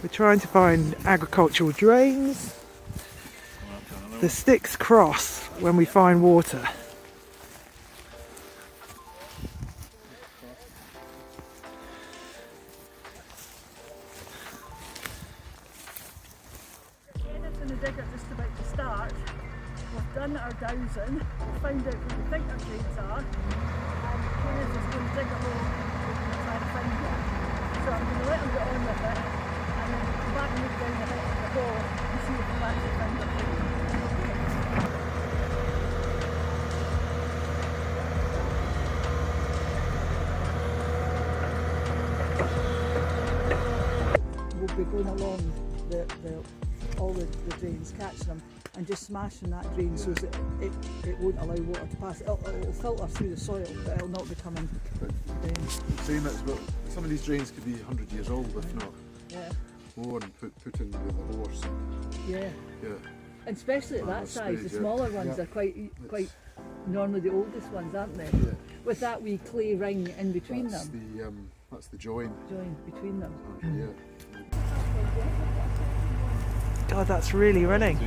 We're trying to find agricultural drains. The sticks cross when we find water. Kenneth and the digger just about to start. We've done our dowsing, we've found out where we think our drains are, and Kenneth is going to dig a hole and try to find it. So I'm going to let him get on with it, and then we'll come back and look down the hole and see if we've actually found our drain. We'll be going along all the drains, catching them and just smashing that drain so that it won't allow water to pass. It'll filter through the soil, but it'll not be coming down. Saying that, but some of these drains could be 100 years old, if not more, and put in with a horse. Yeah. Yeah. And especially at that size, the smaller ones are quite normally the oldest ones, aren't they? Yeah. With that wee clay ring in between them. That's the join. Join between them. Yeah. God, that's really running.